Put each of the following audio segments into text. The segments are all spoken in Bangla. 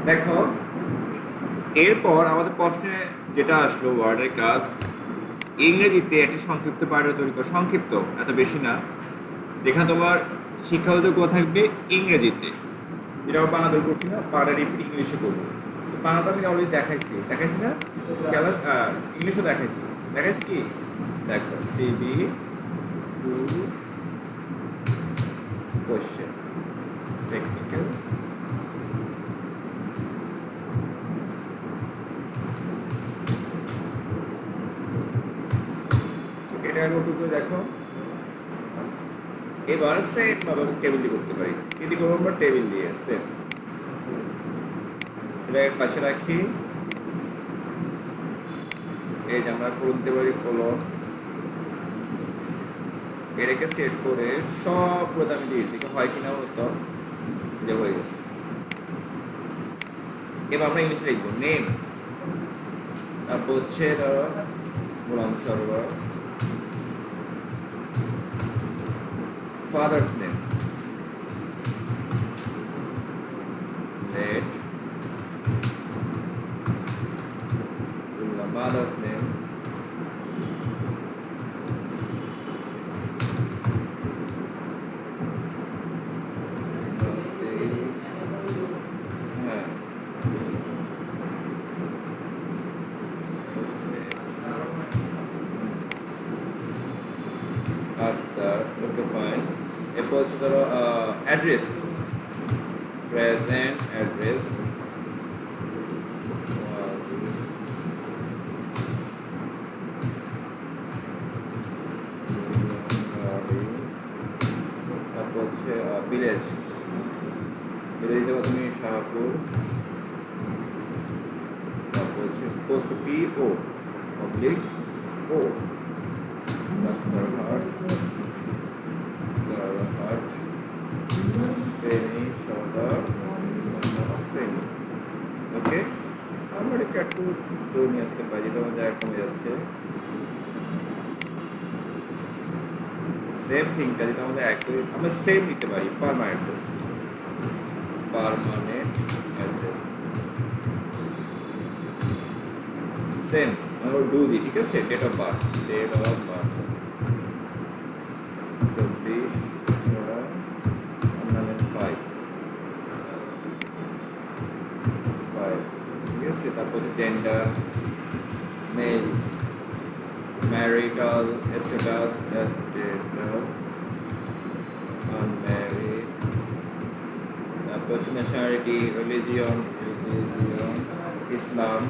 দেখো, এরপর আমাদের প্রশ্নে যেটা আসলো ওয়ার্ডের কাজ, ইংরেজিতে একটি সংক্ষিপ্ত প্যারা তৈরি করো। সংক্ষিপ্ত, এত বেশি না, যেখানে তোমার শিক্ষাযোগ্য থাকবে ইংরেজিতে। যেটা আমরা বাংলা তৈরি করছি না, পাড়া রিপিট ইংলিশে করবো। তো বাংলাটা আমি অলরেডি দেখাইছি না, খেলা ইংলিশও দেখাইছি কি? দেখো, সিবি টু কোশ্চেন টেকনিক্যাল। এটা ওটুকু দেখো। এবার সেম ভাবে টেবিল দিয়ে করতে পারি। কি দিয়ে করবো আমরা? টেবিল দিয়ে সেম। এটা এক পাশে রাখি। এই যে আমরা করতে পারি কলম, এটাকে সেট করে সবগুলো আমি দিয়ে দিই, হয় কিনা হতো যে হয়ে গেছে। এবার আমরা ইংলিশে লিখবো নেম, তারপর হচ্ছে ধরো server, father's name, let mother's name, okay fine. এরপর হচ্ছে ধরো অ্যাড্রেস, প্রেজেন্ট অ্যাড্রেস, তারপর হচ্ছে ভিলেজ, ভিলেজ দেবো তুমি শাহপুর, তারপর হচ্ছে পোস্ট পি ও পাবলিক ও রাস্তাঘাট, ফেনী সদর, ফেনী। ওকে, আমরা এটা একটু দূর নিয়ে আসতে পারি, যেটা আমাদের কমে যাচ্ছে। সেম থিংটা যেটা আমাদের একই, আমরা সেম নিতে পারি পারমানেন্ট অ্যাড্রেস, সেম আমরা ডু দিই, ঠিক আছে। ডেট অফ বার্থ 24/5, ঠিক আছে। তারপর হচ্ছে gender, male, marital status, unmarried, তারপর হচ্ছে ন্যাশনালিটি, রিলিজিয়ন, ইসলাম,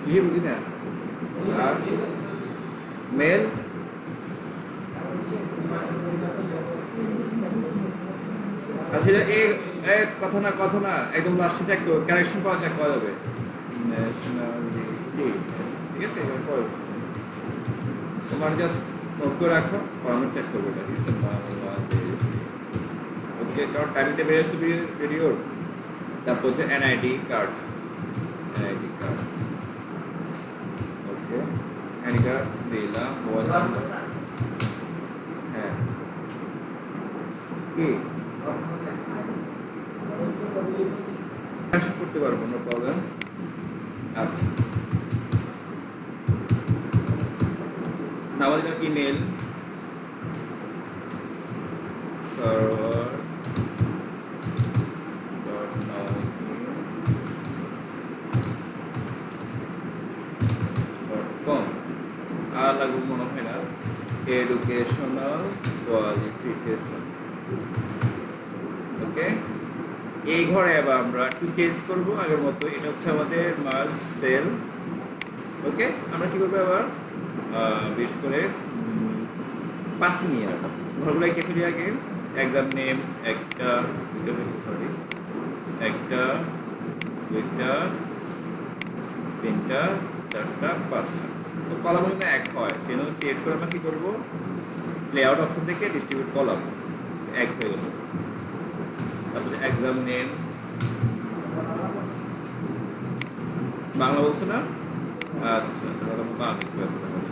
কি বুঝি না। আর মেল, আচ্ছা এই কথা না একদম লাস্টে চেক করো, কারেকশন পাওয়া চেক করা যাবে। ন্যাশনালিটি, ঠিক আছে। তোমার জাস্ট নোট করে রাখো, আমি চেক করবো এটা রিসেন্ট বাংলাদেশ। ওকে, কারণ টাইমটা বেড়ে আসছে ভিডিওর। তারপর হচ্ছে এনআইডি কার্ড, ওকে, এনআইডি কার্ড দিলাম। মোবাইল নাম্বার, হ্যাঁ, কি করতে পারবো, নো প্রবলেম। আচ্ছা, আমাদের ইমেল সার্ভার .com, আর লাগবে মনে হয় না, এডুকেশনাল কোয়ালিফিকেশন। ওকে, এই ঘরে আবার আমরা একটু চেঞ্জ করবো আগের মতো। এটা হচ্ছে আমাদের মার্জ সেল। ওকে, আমরা কি করবো আবার বেশ করে পাসিং ইয়ার ঘরগুলো কে ফেলি আগে। এক্সাম নেম একটা, দুইটা, তিনটা, চারটা, পাঁচটা। তো কলাম কিন্তু এক হয়, সেজন্য সিলেক্ট করে আমরা কি করবো, লেআউট অপশন থেকে ডিস্ট্রিবিউট কলাম, এক হয়ে গেল। তারপরে এক্সাম নেম, বাংলা বলছে না, আচ্ছা, তাহলে আমরা বাংলা লিখবো এখন তাহলে।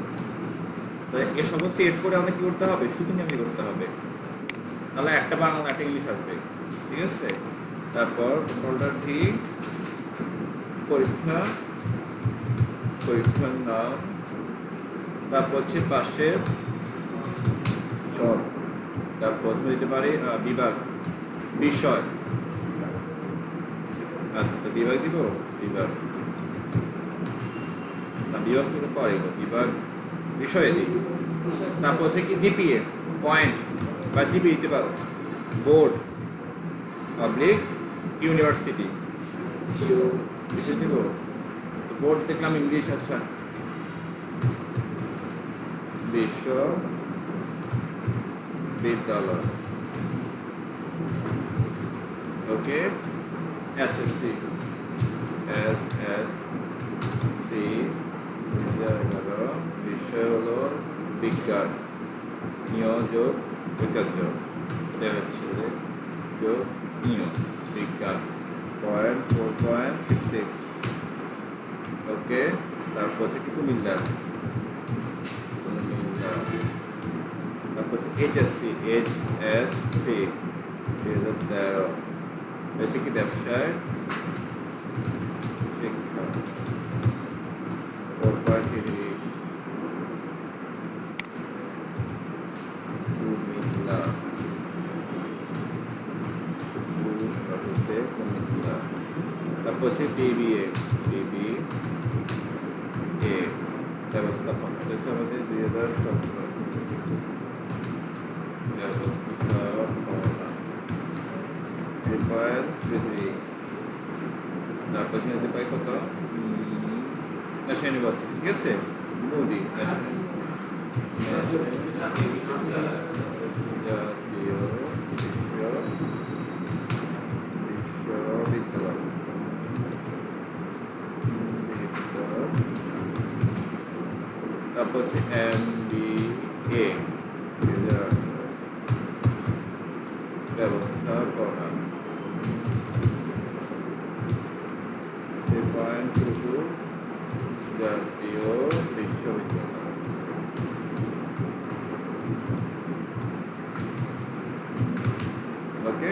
তো এসব সেট করে আমাদের কি করতে হবে? শুধু নিয়মই করতে হবে। তাহলে একটা বাংলা একটা ইংলিশ আসবে। ঠিক আছে? তারপর ফোল্ডার ডি, পরীক্ষা, পরীক্ষার নাম, তারপর হচ্ছে পাশের সব, তারপর দিতে পারি বিভাগ, বিষয়। আচ্ছা, তো বিভাগ দিব, বিভাগ না, বিভাগ তো পরে বিভাগ, বিষয়ে দিই। তারপর হচ্ছে কি জিপিএ পয়েন্ট বা জিপি দিতে পারো, বোর্ড, পাবলিক ইউনিভার্সিটি, বিষয় দিব। বোর্ড দেখলাম ইংলিশ, আচ্ছা বিশ্ববিদ্যালয়, ওকে। এসএসসি, এসএসসি 2011, বিষয় হলো বিজ্ঞান, নিয়োগ বিজ্ঞান, এটা হচ্ছে যোগ নিয়োগ বিজ্ঞান, পয়েন্ট 4.66, ওকে। তারপর হচ্ছে কি কুমিল্লা, তারপর হচ্ছে এইচএসসি 2013, হচ্ছে কি ব্যবসায় শিক্ষা 4.3, কুমিল্লা, কুমিল্লা। তারপর হচ্ছে বিবিএ ব্যবস্থাপনা, হচ্ছে আমাদের 2017 ব্যবস্থাপনা 3.33। তারপর সেখানে পাই কত, ন্যাশনাল ইউনিভার্সিটি, ঠিক আছে, মোদি জাতীয় বিশ্ববিদ্যালয়, তারপর হচ্ছে MBA ব্যবস্থাপনা 3.22 জাতীয় বিশ্ববিদ্যালয়। ওকে,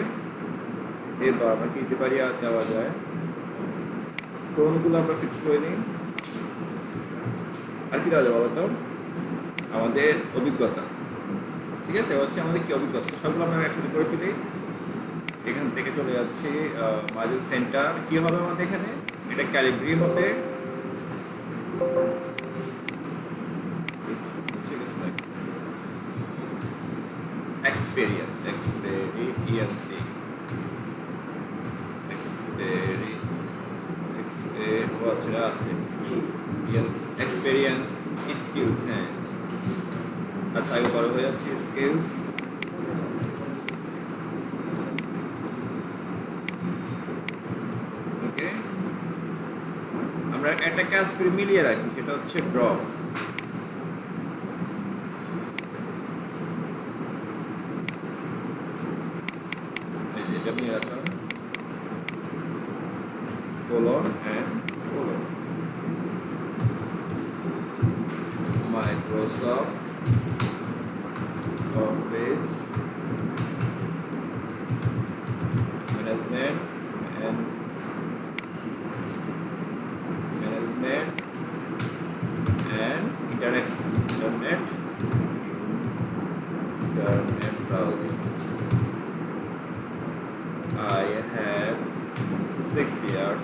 এবার আমরা কি দিতে পারি, আর দেওয়া যায় কোনগুলো আমরা ফিক্স করে নিই। আর কি দেওয়া যাবে বলতো, আমাদের অভিজ্ঞতা, ঠিক আছে, হচ্ছে আমাদের কি অভিজ্ঞতা, সবগুলো আমরা একসাথে করে ফেলি। এখান থেকে চলে যাচ্ছি মার্জিন সেন্টার, কি হবে আমাদের এখানে, এটা ক্যালিব্রি হবে, এক্সপেরিয়েন্স, এক্সপেরিয়েন্স স্কিলস, হ্যাঁ, আচ্ছা আগে বড় হয়ে যাচ্ছে স্কিলস, ওকে। আমরা একটা কাজ করে মিলিয়ে রাখি, সেটা হচ্ছে ড্র, এটা নিয়ে রাখলাম, colon and colon, Microsoft Office Management and Internet browsing. I have 6 years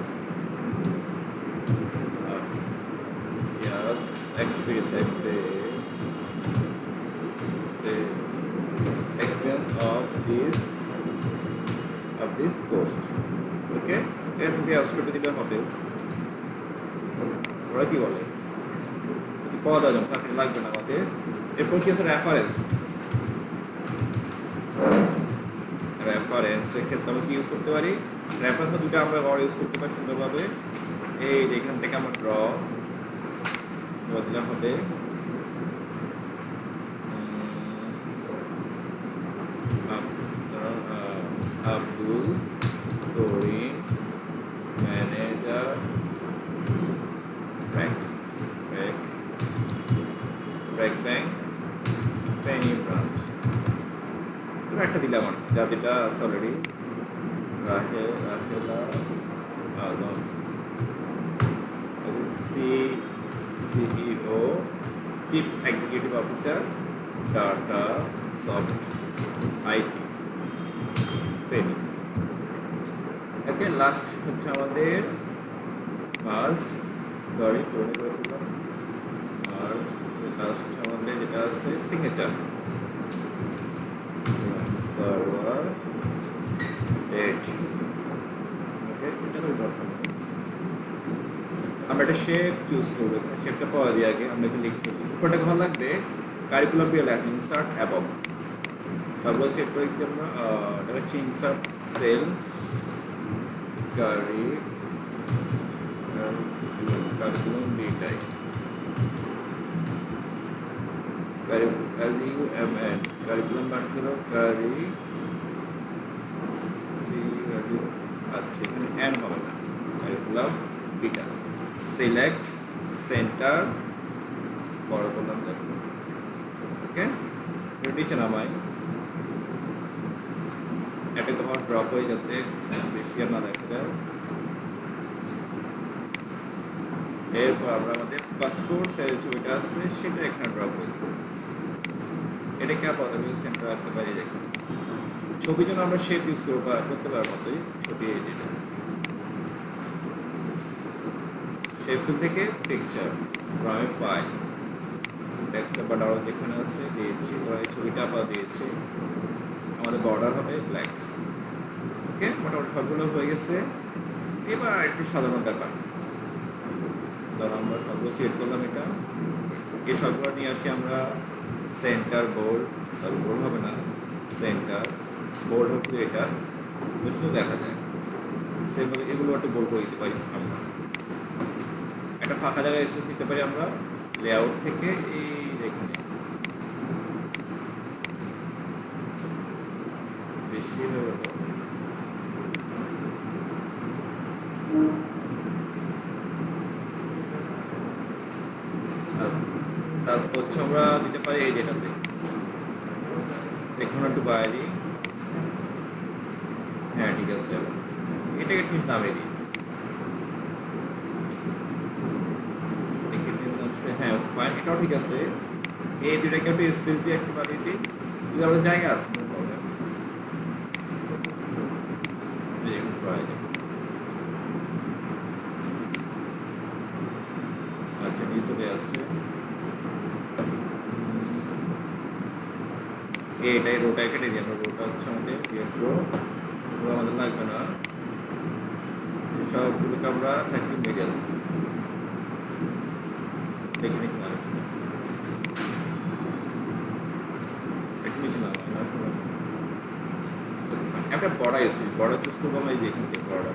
experience of this post. Okay, এর রাষ্ট্রপতি দিলে হবে, ওরা কি বলে, পদ আজম তাকে লাগবে না আমাদের। এরপর কি আছে, রেফারেন্সের ক্ষেত্রে আমরা কি ইউজ করতে পারি, রেফারেন্স দুটো আমরা ইউজ করতে পারি সুন্দরভাবে। এই এখান থেকে আমরা ড্র দিলে হবে, আব্দুল করিম ম্যানেজার র্যাঙ্ক, যেটা already Rahela Alam CEO chief executive officer Tata soft IT Feni. Okay, last হচ্ছে আমাদের মার্জ, সরি করে ফেললাম, মার্জ লাস্ট হচ্ছে আমাদের যেটা আছে সিগনেচার সার্ভার ডেট। ওকে, এটা তো দরকার নেই। আমরা একটা শেপ চুজ করবো, শেপটা পাওয়া দিয়ে আগে আমরা এটা লিখে ফেলি। উপরটা ঘর লাগবে কারিকুলাম দিয়ে লেখা ইনসার্ট অ্যাবভ, সবগুলো সেট করে কি আমরা এটা হচ্ছে ইনসার্ট সেল কারিকুলাম বিটাই কারিকুলাম কারিকুলাম বার করো আচ্ছা এখানে এন হবে না, কারিকুলাম বিটা সিলেক্ট সেন্টার বড় করলাম দেখো। ওকে, নিচে নামাই একটা তোমার ড্রপ হয়ে যাতে বেশি আর না দেখা যায়। এরপর আমরা আমাদের পাসপোর্ট সাইজ ছবিটা আছে সেটা এখানে ড্রপ হয়ে যাবে, এটাকে আপাতত সেন্টার রাখতে পারি। দেখুন ছবির জন্য আমরা শেপ ইউজ করতে পারবো মতোই ছবি যেটা শেপ ফিল থেকে পিকচার ফ্রম ফাইল টেক্সট বা ডাউন যেখানে আছে দিয়েছি, তো এই ছবিটা আবার দিয়েছি, আমাদের বর্ডার হবে ব্ল্যাক। ওকে, মোটামুটি সবগুলো হয়ে গেছে। এবার একটু সাধারণ ব্যাপার, ধরো আমরা সবগুলো সিলেক্ট করলাম, এটা এই সবগুলো নিয়ে আসি আমরা সেন্টার বোল্ড, সরি বোল্ড হবে না, সেন্টার বোল্ড হচ্ছে এটা শুধু দেখা যায় সেভাবে এগুলো একটু বোল্ড করে দিতে পারি। আমরা একটা ফাঁকা জায়গায় স্পেস দিতে পারি আমরা লেআউট থেকে এই এখানে বেশি হয়ে গেল, তারপর হচ্ছে আমরা দিতে পারি এই ডেটাতে এখন একটু বাইরে, হ্যাঁ ঠিক আছে, এটাকে ঠিক নামে দিই, হ্যাঁ ফাইন, এটাও ঠিক আছে। এই দুটাকে একটু স্পেস দিয়ে একটু বাড়িয়ে দিই, যদি আমাদের জায়গা আছে কোনো প্রবলেম। আচ্ছা নিয়ে চলে যাচ্ছে, এইটাই রোটাই কেটে দিই আমরা, রোটা হচ্ছে আমাদের রো আমাদের লাগবে না, সবগুলোকে আমরা থাকি মিডিয়াল দেখে নিচ্ছি না, একটু নিচে না একটা বড়া ইউজ করি, বড়া চুজ করবো আমরা এই যে এখান থেকে বড়া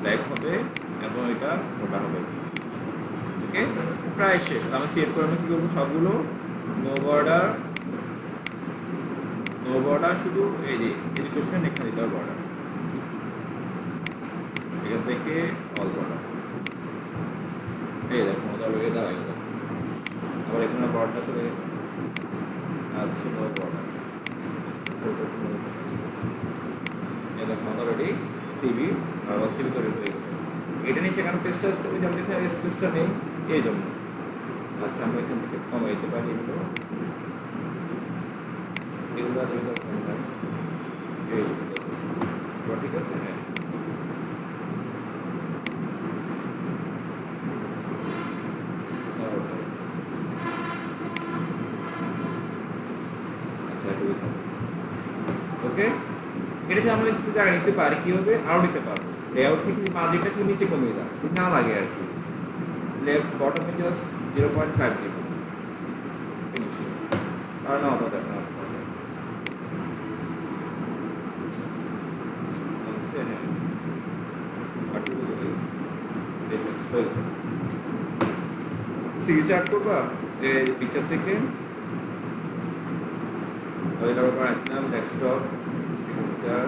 ব্ল্যাক হবে এবং এটা মোটা হবে। ওকে, প্রায় শেষ। আমরা সেভ করে আমরা কী করবো সবগুলো নো বর্ডার শুধু এই যে এডুকেশন এখানে দিতে হবে বর্ডার, এখান থেকে অল বর্ডার, এই দেখো আমাদের হয়ে দাঁড়ায় গেল। আবার এখানে বর্ডার চলে আচ্ছা নো বর্ডার, এই দেখো আমাদের অলরেডি সিবি তৈরি হয়ে গেল। এটা নিচে কেন পেজটা আসতে হবে, যেমন এখানে স্পেসটা নেই এই জন্য। আচ্ছা আমরা এখান থেকে কমাই দিতে পারি এগুলো ঠিক আছে, হ্যাঁ আচ্ছা ওকে, এটা যে আমরা জায়গা নিতে পারি, কি হবে আরও নিতে পারবো, লেআউট থেকে মাঝেটা শুধু নিচে কমিয়ে দাও না লাগে আর কি, লেফট বটমে জাস্ট 0.5 দিব আর না হবে না সিগনেচার করবা এই পিকচার থেকে ওইটার উপর আসলাম ডেস্কটপ সিগনেচার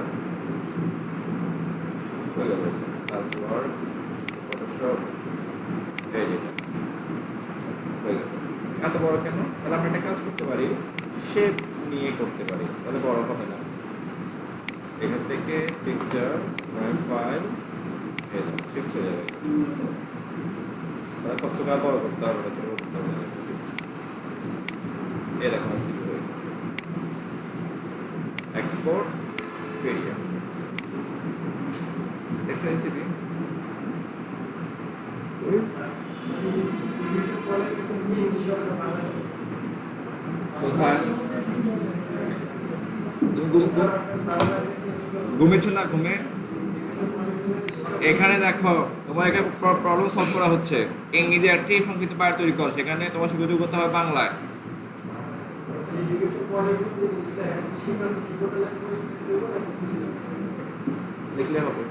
হয়ে গেল, পাসওয়ার্ড ফটোশপ এই যেটা হয়ে গেল। এত বড় কেন? তাহলে আমরা একটা কাজ করতে পারি, শেপ নিয়ে করতে পারি, তাহলে বড় হবে না। এখান থেকে পিকচার ফাইল ফিক্স হয়ে যাবে। তাহলে কষ্ট করে বড় করতে হবে না, ছোট করতে হবে না। এরকম আসছে এক্সপোর্ট পিডিএফ দেখছেন রেসিপি। কোথায় ঘুমেছো না? ঘুমে এখানে দেখো তোমার এখানে প্রবলেম সলভ করা হচ্ছে। ইংরেজি একটি সংক্ষিপ্ত পাঠ তৈরি করো, সেখানে তোমার সুযোগ করতে হবে বাংলায়। লিখলে হবে।